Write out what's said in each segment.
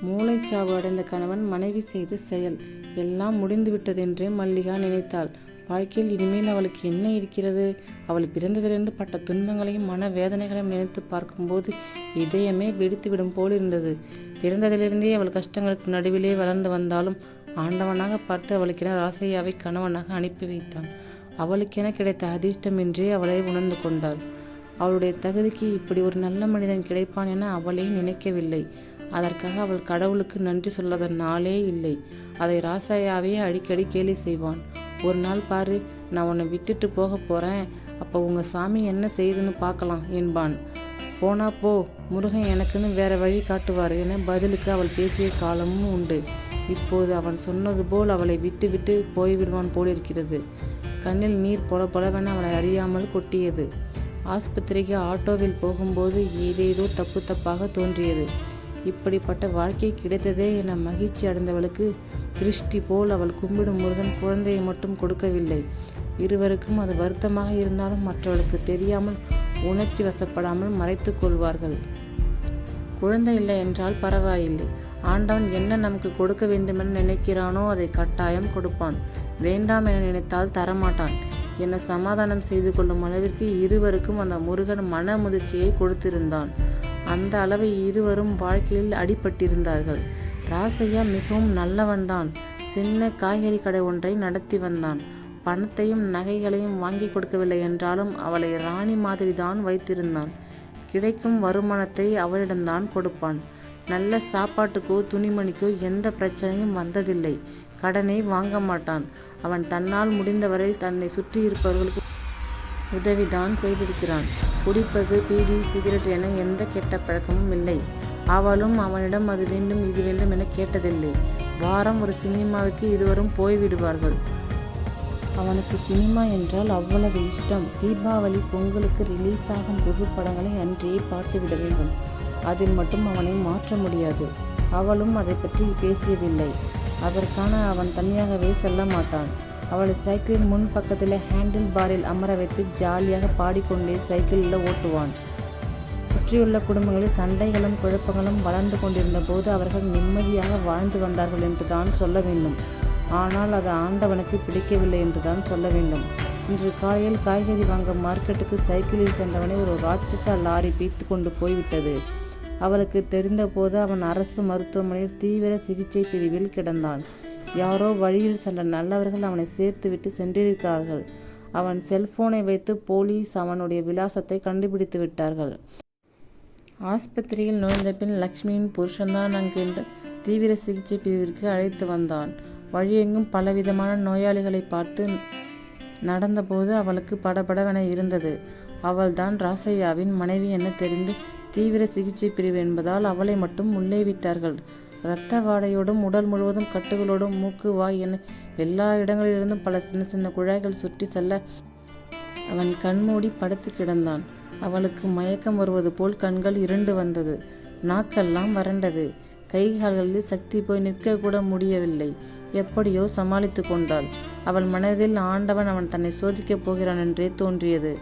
மூளைச்சாவு அடைந்த கணவன் மனைவி செய்த செயல் எல்லாம் முடிந்துவிட்டதென்றே மல்லிகா நினைத்தாள். வாழ்க்கையில் இனிமேல் அவளுக்கு என்ன இருக்கிறது? அவள் பிறந்ததிலிருந்து பட்ட துன்பங்களையும் மன வேதனைகளையும் நினைத்து பார்க்கும்போது இதயமே வெடித்துவிடும் போலிருந்தது. பிறந்ததிலிருந்தே அவள் கஷ்டங்களுக்கு நடுவிலே வளர்ந்து வந்தாலும் ஆண்டவனாக பார்த்து அவளுக்கென ராசையாவை கணவனாக அனுப்பி வைத்தான். அவளுக்கென கிடைத்த அதிர்ஷ்டம் என்றே அவளை உணர்ந்து கொண்டாள். அவளுடைய தகுதிக்கு இப்படி ஒரு நல்ல மனிதன் கிடைப்பான் என அவளே நினைக்கவில்லை. அதற்காக அவள் கடவுளுக்கு நன்றி சொல்லாத நாளே இல்லை. அதை ராசையாவே அடிக்கடி கேலி செய்வான். ஒரு நாள் பாரு, நான் உன்னை விட்டுட்டு போக போறேன், அப்போ உங்க சாமி என்ன செய்யுதுன்னு பார்க்கலாம் என்பான். போனா போ, முருகன் எனக்குன்னு வேற வழி காட்டுவார் என பதிலுக்கு அவள் பேசிய காலமும் உண்டு. இப்போது அவன் சொன்னது போல் அவளை விட்டு விட்டு போய்விடுவான் போலிருக்கிறது. கண்ணில் நீர் பொல பொலவென அவளை அறியாமல் கொட்டியது. ஆஸ்பத்திரிக்கு ஆட்டோவில் போகும்போது ஏதேதோ தப்பாக தோன்றியது. இப்படிப்பட்ட வாழ்க்கை கிடைத்ததே என மகிழ்ச்சி அடைந்தவளுக்கு திருஷ்டி போல் அவள் கும்பிடும் முருகன் குழந்தையை மட்டும் கொடுக்கவில்லை. இருவருக்கும் அது வருத்தமாக இருந்தாலும் மற்றவர்களுக்கு தெரியாமல் உணர்ச்சி வசப்படாமல் மறைத்து கொள்வார்கள். குழந்தை இல்லை என்றால் பரவாயில்லை, ஆண்டவன் என்ன நமக்கு கொடுக்க வேண்டுமென நினைக்கிறானோ அதை கட்டாயம் கொடுப்பான், வேண்டாம் என நினைத்தால் தரமாட்டான் என சமாதானம் செய்து கொள்ளும் அளவிற்கு இருவருக்கும் அந்த முருகன் மன முதிர்ச்சியை கொடுத்திருந்தான். அந்த அளவை இருவரும் வாழ்க்கையில் அடிபட்டிருந்தார்கள். ராசையா மிகவும் நல்லவன்தான். சின்ன காய்கறி கடை ஒன்றை நடத்தி வந்தான். பணத்தையும் நகைகளையும் வாங்கி கொடுக்கவில்லை என்றாலும் அவளை ராணி மாதிரி தான் வைத்திருந்தான். கிடைக்கும் வருமானத்தை அவளிடம்தான் கொடுப்பான். நல்ல சாப்பாட்டுக்கோ துணிமணிக்கோ எந்த பிரச்சனையும் வந்ததில்லை. கடனை வாங்க மாட்டான். அவன் தன்னால் முடிந்தவரை தன்னை சுற்றி இருப்பவர்களுக்கு உதவிதான் செய்திருக்கிறான். குடிப்பது, பீடி, சிகரெட் என எந்த கெட்ட பழக்கமும் இல்லை. அவளும் அவனிடம் அது வேண்டும் இது வேண்டும் என கேட்டதில்லை. வாரம் ஒரு சினிமாவுக்கு இருவரும் போய்விடுவார்கள். அவனுக்கு சினிமா என்றால் அவ்வளவு இஷ்டம். தீபாவளி, பொங்கலுக்கு ரிலீஸ் ஆகும் புது படங்களை அன்றே பார்த்துவிட வேண்டும். அதில் மட்டும் அவனை மாற்ற முடியாது. அவளும் அதை பற்றி பேசியதில்லை. அதற்கான அவன் தனியாகவே செல்ல மாட்டான். அவளை சைக்கிளின் முன் பக்கத்தில் ஹேண்டில் பாரில் அமர வைத்து ஜாலியாக பாடிக்கொண்டே சைக்கிளில் ஓட்டுவான். சுற்றியுள்ள குடும்பங்களில் சண்டைகளும் குழப்பங்களும் வளர்ந்து கொண்டிருந்த போது அவர்கள் நிம்மதியாக வாழ்ந்து வந்தார்கள் என்று தான் சொல்ல வேண்டும். ஆனால் அது ஆண்டவனுக்கு பிடிக்கவில்லை என்று தான் சொல்ல வேண்டும். இன்று காலையில் காய்கறி வாங்க மார்க்கெட்டுக்கு சைக்கிளில் சென்றவனை ஒரு ராட்சச லாரி பீத்து கொண்டு போய்விட்டது. அவளுக்கு தெரிந்த போது அவன் அரசு மருத்துவமனையில் தீவிர சிகிச்சை பிரிவில் கிடந்தான். யாரோ வழியில் சென்ற நல்லவர்கள் அவனை சேர்த்துவிட்டு சென்றிருக்கிறார்கள். அவன் செல்போனை வைத்து போலீஸ் அவனுடைய விலாசத்தை கண்டுபிடித்து விட்டார்கள். ஆஸ்பத்திரியில் நுழைந்த பின் லக்ஷ்மியின் புருஷன்தான் அங்கிருந்த தீவிர சிகிச்சை பிரிவிற்கு அழைத்து வந்தான். வழியெங்கும் பலவிதமான நோயாளிகளை பார்த்து நடந்தபோது அவளுக்கு படபடவென இருந்தது. அவள்தான் ராசையாவின் மனைவி என தெரிந்து தீவிர சிகிச்சை பிரிவு என்பதால் அவளை மட்டும் உள்ளே விட்டார்கள். இரத்த வாடையோடும் உடல் முழுவதும் கட்டுகளோடும் மூக்கு, வாய் என எல்லா இடங்களிலிருந்தும் பல சின்ன சின்ன குழாய்கள் சுற்றி செல்ல அவன் கண்மூடி படுத்து கிடந்தான். அவளுக்கு மயக்கம் வருவது போல் கண்கள் இருண்டு வந்தது. நாக்கெல்லாம் வறண்டது. கை கால்களில் சக்தி போய் நிற்க கூட முடியவில்லை. எப்படியோ சமாளித்து கொண்டாள். அவள் மனதில் ஆண்டவன் அவன் தன்னை சோதிக்கப் போகிறான் என்றே தோன்றியது.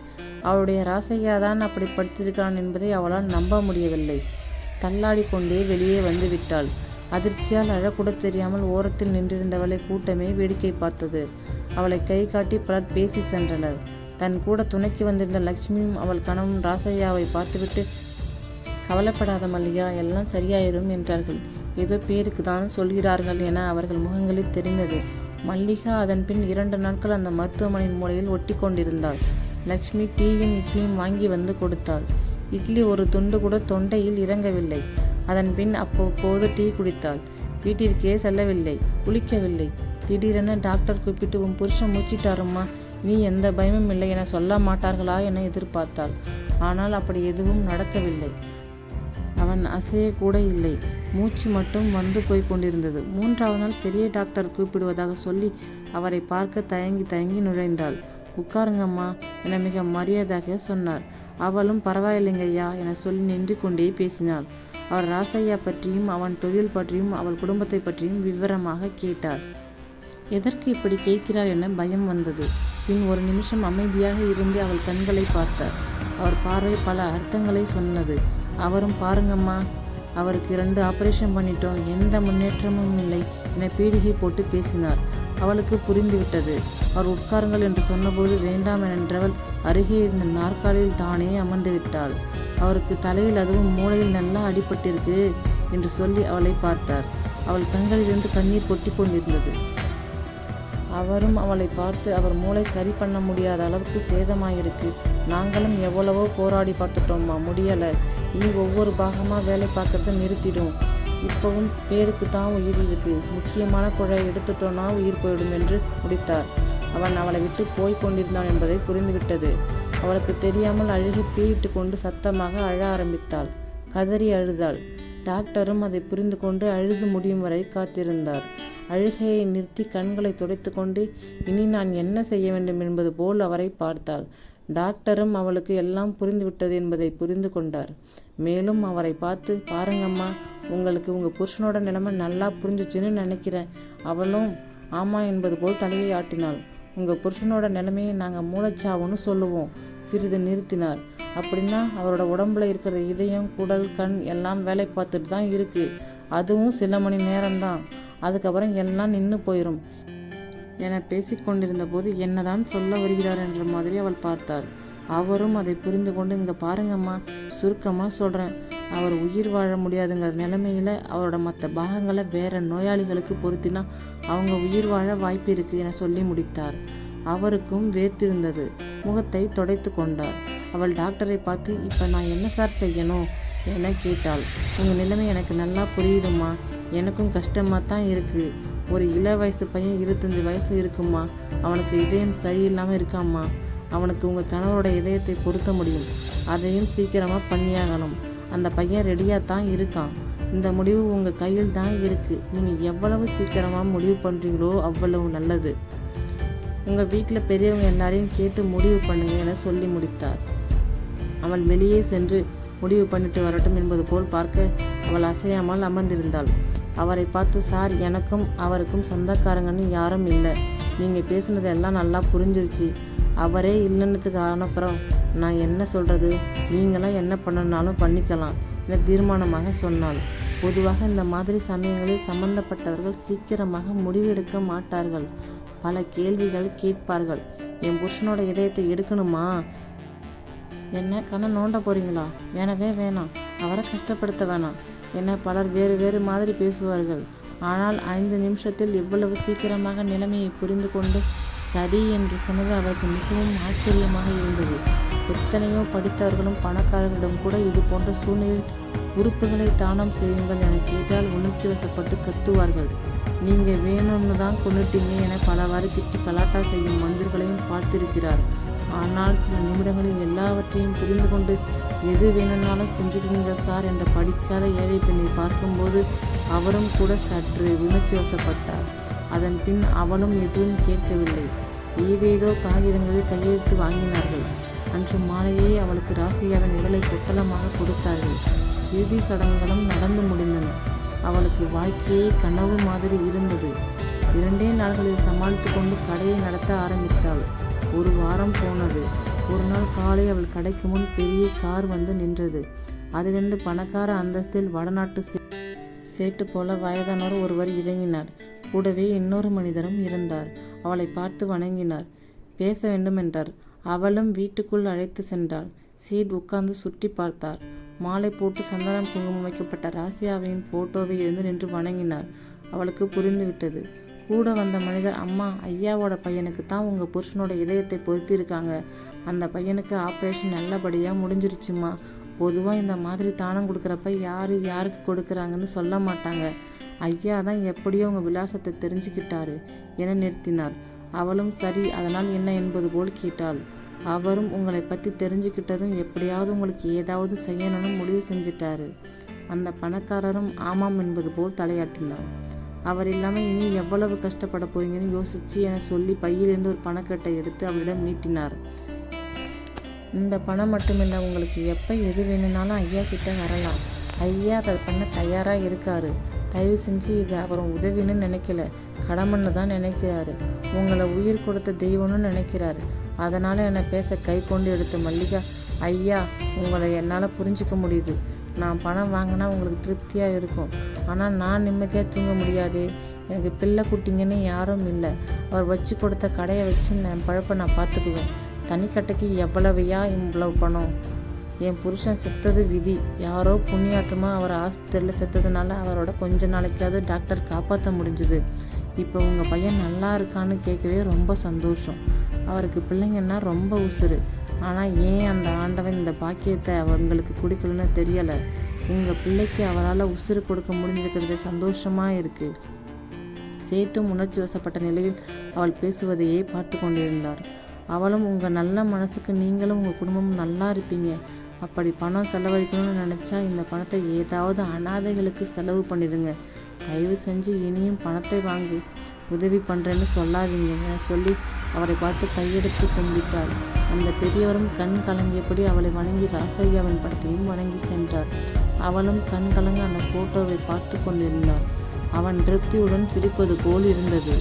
அவளுடைய ராசையாதான் அப்படி படுத்திருக்கிறான் என்பதை அவளால் நம்ப முடியவில்லை. தள்ளாடி கொண்டே வெளியே வந்து விட்டாள். அதிர்ச்சியால் அழக்கூட தெரியாமல் ஓரத்தில் நின்றிருந்தவளை கூட்டமே வேடிக்கை பார்த்தது. அவளை கை காட்டி பலர் பேசி சென்றனர். தன் கூட துணைக்கு வந்திருந்த லக்ஷ்மியும் அவள் கணவன் ராசையாவை பார்த்துவிட்டு, கவலைப்படாத மல்லிகா, எல்லாம் சரியாயிரும் என்றார்கள். ஏதோ பேருக்கு தான் சொல்கிறார்கள் என அவர்கள் முகங்களில் தெரிந்தது. மல்லிகா அதன் பின் 2 நாட்கள் அந்த மருத்துவமனையின் மூலையில் ஒட்டி கொண்டிருந்தாள். லக்ஷ்மி டீயும் இட்லியும் வாங்கி வந்து கொடுத்தாள். இட்லி ஒரு துண்டு கூட தொண்டையில் இறங்கவில்லை. அதன் பின் அப்போது டீ குடித்தாள். வீட்டிற்கே செல்லவில்லை, குளிக்கவில்லை. திடீரென டாக்டர் கூப்பிட்டு, உன் புருஷன் மூச்சிட்டாருமா, நீ எந்த பயமும் இல்லை என சொல்ல மாட்டார்களா என எதிர்பார்த்தாள். ஆனால் அப்படி எதுவும் நடக்கவில்லை. அவன் அசையக்கூட இல்லை. மூச்சு மட்டும் வந்து போய் கொண்டிருந்தது. 3வது நாள் பெரிய டாக்டர் கூப்பிடுவதாக சொல்லி அவரை பார்க்க தயங்கி நுழைந்தாள். உட்காருங்கம்மா என மிக மரியாதையாக சொன்னார். அவளும் பரவாயில்லைங்கய்யா என சொல்லி நின்று கொண்டே பேசினாள். அவர் ராசையா பற்றியும் அவன் தொழில் பற்றியும் அவள் குடும்பத்தை பற்றியும் விவரமாக கேட்டார். எதற்கு இப்படி கேட்கிறார் என பயம் வந்தது. பின் ஒரு நிமிஷம் அமைதியாக இருந்து அவள் கண்களை பார்த்தார். அவர் பார்வை பல அர்த்தங்களை சொன்னது. அவரும் பாருங்கம்மா அவருக்கு 2 ஆபரேஷன் பண்ணிட்டோம், எந்த முன்னேற்றமும் இல்லை என பீடிகை போட்டு பேசினார். அவளுக்கு புரிந்துவிட்டது. அவர் உட்காருங்கள் என்று சொன்னபோது வேண்டாம் என்றவள் அருகே இருந்த நாற்காலியில் தானே அமர்ந்து விட்டாள். அவருக்கு தலையில் அதுவும் மூளையில் நல்லா அடிபட்டிருக்கு என்று சொல்லி அவளை பார்த்தார். அவள் கண்களிலிருந்து கண்ணீர் கொட்டி கொண்டிருந்தது. அவரும் அவளை பார்த்து, அவர் மூளை சரி பண்ண முடியாத அளவுக்கு சேதமாயிருக்கு, நாங்களும் எவ்வளவோ போராடி பார்த்துட்டோம்மா, முடியலை, இனி ஒவ்வொரு பாகமாக வேலை பார்க்கறத நிறுத்திடும், இப்பவும் பேருக்கு தான் உயிர் இருக்கு, முக்கியமான குழையை எடுத்துட்டோன்னா உயிர் போயிடும் என்று முடித்தார். அவன் அவளை விட்டு போய் கொண்டிருந்தான் என்பதை புரிந்துவிட்டது. அவளுக்கு தெரியாமல் அழுகி பீரிட்டு கொண்டு சத்தமாக அழ ஆரம்பித்தாள். கதறி அழுதாள். டாக்டரும் அதை புரிந்து கொண்டு அழுது முடியும் வரை காத்திருந்தார். அழுகையை நிறுத்தி கண்களை துடைத்து கொண்டு இனி நான் என்ன செய்ய வேண்டும் என்பது போல் அவரை பார்த்தாள். டாக்டரும் அவளுக்கு எல்லாம் புரிந்துவிட்டது என்பதை புரிந்து கொண்டார். மேலும் அவரை பார்த்து, பாருங்கம்மா, உங்களுக்கு உங்கள் புருஷனோட நிலைமை நல்லா புரிஞ்சிச்சுன்னு நினைக்கிறேன். அவளும் ஆமா என்பது போல் தலையை ஆட்டினாள். உங்கள் புருஷனோட நிலைமையை நாங்கள் மூளைச்சாவுன்னு சொல்லுவோம். சிறிது நிறுத்தினார். அப்படின்னா அவரோட உடம்புல இருக்கிற இதயம், குடல், கண் எல்லாம் வேலை பார்த்துட்டு தான் இருக்கு. அதுவும் சில மணி நேரம்தான், அதுக்கப்புறம் எல்லாம் நின்று போயிடும் என பேசிக்கொண்டிருந்த போது என்னதான் சொல்ல வருகிறார் என்ற மாதிரி அவள் பார்த்தாள். அவரும் அதை புரிந்து கொண்டு, இங்கே பாருங்கம்மா, சுருக்கமாக சொல்கிறேன், அவர் உயிர் வாழ முடியாதுங்கிற நிலைமையில் அவரோட மற்ற பாகங்களை வேற நோயாளிகளுக்கு பொருத்தினா அவங்க உயிர் வாழ வாய்ப்பு இருக்கு என சொல்லி முடித்தார். அவருக்கும் வேர்த்திருந்தது. முகத்தை துடைத்து கொண்டார். அவள் டாக்டரை பார்த்து, இப்போ நான் என்ன சார் செய்யணும் என கேட்டாள். உங்கள் நிலைமை எனக்கு நல்லா புரியுதும்மா, எனக்கும் கஷ்டமாக தான் இருக்குது. ஒரு இள வயசு பையன் 25 வயசு இருக்குமா, அவனுக்கு இதயம் சரியில்லாமல் இருக்காம்மா. அவனுக்கு உங்கள் கணவரோட இதயத்தை பொருத்த முடியும், அதையும் சீக்கிரமாக பண்ணியாகணும். அந்த பையன் ரெடியாக தான் இருக்கான். இந்த முடிவு உங்கள் கையில் தான் இருக்குது. நீங்கள் எவ்வளவு சீக்கிரமாக முடிவு பண்ணுறீங்களோ அவ்வளவு நல்லது. உங்கள் வீட்டில் பெரியவங்க எல்லாரையும் கேட்டு முடிவு பண்ணுங்க என சொல்லி முடித்தார். அவள் வெளியே சென்று முடிவு பண்ணிட்டு வரட்டும் என்பது போல் பார்க்க அவள் அசையாமல் அமர்ந்திருந்தாள். அவரை பார்த்து, சார், எனக்கும் அவருக்கும் சொந்தக்காரங்கன்னு யாரும் இல்லை. நீங்கள் பேசுனது எல்லாம் நல்லா புரிஞ்சிருச்சு. அவரே இல்லைன்னதுக்கு அப்புறம் நான் என்ன சொல்கிறது, நீங்களாம் என்ன பண்ணனாலும் பண்ணிக்கலாம் என தீர்மானமாக சொன்னாள். பொதுவாக இந்த மாதிரி சமயங்களில் சம்பந்தப்பட்டவர்கள் சீக்கிரமாக முடிவெடுக்க மாட்டார்கள். பல கேள்விகள் கேட்பார்கள். என் புருஷனோட இதயத்தை எடுக்கணுமா, என்ன கண்ணை நோண்ட போறீங்களா, வேணவே வேணாம், அவரை கஷ்டப்படுத்த வேணாம் என பலர் வேறு வேறு மாதிரி பேசுவார்கள். ஆனால் 5 நிமிஷத்தில் இவ்வளவு சீக்கிரமாக நிலைமையை புரிந்து கொண்டு சரி என்று சொன்னது அவருக்கு மிகவும் ஆச்சரியமாக இருந்தது. எத்தனையோ படித்தவர்களும் பணக்காரர்களிடம் கூட இது போன்ற சூழ்நிலையில் உறுப்புகளை தானம் செய்யுங்கள் என கேட்டால் உணர்ச்சி வசப்பட்டு கத்துவார்கள். நீங்கள் வேணும்னு தான் கொண்டுட்டீங்க என பலவாறு திட்டி கலாட்டா செய்யும் மனிதர்களையும் பார்த்திருக்கிறார். ஆனால் சில நிமிடங்களில் எல்லாவற்றையும் புரிந்து கொண்டு எது வேணும்னாலும் செஞ்சுக்கீங்க சார் என்ற படிக்காத ஏழை பெண்ணை பார்க்கும்போது அவரும் கூட சற்று உணர்ச்சி வசப்பட்டார். அதன் பின் அவளும் எதுவும் கேட்கவில்லை. ஏதேதோ காகிதங்களில் கையெழுத்து வாங்கினார்கள். அன்று மாலையே அவளுக்கு ராசியாவின் உடலை பொட்டலமாக கொடுத்தார்கள். இறுதி சடங்குகளும் நடந்து முடிந்தன. அவளுக்கு வாழ்க்கையே கனவு மாதிரி இருந்தது. 2 நாட்களில் சமாளித்து கொண்டு கடையை நடத்த ஆரம்பித்தாள். 1 வாரம் போனது. ஒரு நாள் காலை அவள் கடைக்கு முன் பெரிய கார் வந்து நின்றது. அதிலிருந்து பணக்கார அந்தஸ்தில் வடநாட்டு சேட்டு போல வயதானவர் ஒருவர் இறங்கினார். கூடவே இன்னொரு மனிதரும் இருந்தார். அவளை பார்த்து வணங்கினார். பேச வேண்டும் என்றார். அவளும் வீட்டுக்குள் அழைத்து சென்றாள். சீட் உட்கார்ந்து சுற்றி பார்த்தார். மாலை போட்டு சந்தனம் குங்குமம் வைக்கப்பட்ட ராசியாவின் போட்டோவை எழுந்து நின்று வணங்கினார். அவளுக்கு புரிந்துவிட்டது. கூட வந்த மனிதர், அம்மா, ஐயாவோட பையனுக்கு தான் உங்கள் புருஷனோட இதயத்தை பொருத்தியிருக்காங்க. அந்த பையனுக்கு ஆப்ரேஷன் நல்லபடியாக முடிஞ்சிருச்சுமா. பொதுவாக இந்த மாதிரி தானம் கொடுக்குறப்ப யாருக்கு கொடுக்குறாங்கன்னு சொல்ல மாட்டாங்க. ஐயா தான் எப்படியோ உங்கள் விலாசத்தை தெரிஞ்சுக்கிட்டாரு என நிறுத்தினார். அவளும் சரி, அதனால் என்ன என்பது போல் கேட்டாள். அவரும் உங்களை பற்றி தெரிஞ்சுக்கிட்டதும் எப்படியாவது உங்களுக்கு ஏதாவது செய்யணும்னு முடிவு செஞ்சிட்டாரு. அந்த பணக்காரரும் ஆமாம் என்பது போல் தலையாட்டினார். அவர் இல்லாமல் இனி எவ்வளவு கஷ்டப்பட போறீங்கன்னு யோசிச்சு என சொல்லி பையிலிருந்து ஒரு பணக்கட்டை எடுத்து அவளிடம் நீட்டினார். இந்த பணம் மட்டுமில்லை, உங்களுக்கு எப்போ எது வேணும்னாலும் ஐயா கிட்ட வரலாம். ஐயா அதை பண்ண தயாராக இருக்காரு. தயவு செஞ்சு இது அவர் உதவின்னு நினைக்கல, கடமைன்னு தான் நினைக்கிறாரு. உங்களை உயிர் கொடுத்த தெய்வம்னு நினைக்கிறாரு. அதனால் என்னை பேச கை கொண்டு எடுத்த மல்லிகா, ஐயா, உங்களை என்னால் புரிஞ்சிக்க முடியுது. நான் பணம் வாங்கினா உங்களுக்கு திருப்தியாக இருக்கும், ஆனால் நான் நிம்மதியாக தூங்க முடியாது. எனக்கு பிள்ளை குட்டிங்கன்னு யாரும் இல்லை. அவர் வச்சு கொடுத்த கடையை வச்சு என் பழப்பை நான் பார்த்துக்குவேன். தனிக்கட்டைக்கு எவ்வளவையா இவ்வளவு பணம்? என் புருஷன் செத்தது விதி. யாரோ புண்ணியாத்தமாக அவர் ஹாஸ்பிட்டலில் செத்ததுனால அவரோட கொஞ்ச நாளைக்காவது டாக்டர் காப்பாற்ற முடிஞ்சுது. இப்போ உங்கள் பையன் நல்லா இருக்கான்னு கேட்கவே ரொம்ப சந்தோஷம். அவருக்கு பிள்ளைங்கன்னா ரொம்ப உசுறு. ஆனால் ஏன் அந்த ஆண்டவன் இந்த பாக்கியத்தை அவங்களுக்கு கொடுக்கலன்னு தெரியலை. உங்கள் பிள்ளைக்கு அவரால் உசுறு கொடுக்க முடிஞ்சிருக்கிறது சந்தோஷமாக இருக்குது. சேட்டும் உணர்ச்சி வசப்பட்ட நிலையில் அவள் பேசுவதையே பார்த்து கொண்டிருந்தார். அவளும் உங்கள் நல்ல மனசுக்கு நீங்களும் உங்கள் குடும்பமும் நல்லா இருப்பீங்க. அப்படி பணம் செலவழிக்கணும்னு நினச்சா இந்த பணத்தை ஏதாவது அனாதைகளுக்கு செலவு பண்ணிடுங்க. தயவு செஞ்சு இனியும் பணத்தை வாங்கி உதவி பண்ணுறேன்னு சொல்லாதீங்க என சொல்லி அவரை பார்த்து கையெடுத்து கும்பிட்டாள். அந்த பெரியவரும் கண் கலங்கியபடி அவளை வணங்கி ராசையாவின் படத்தையும் வணங்கி சென்றார். அவளும் கண் கலங்க அந்த போட்டோவை பார்த்து கொண்டிருந்தாள். அவன் திருப்தியுடன் சிரிப்பது போல் இருந்தது.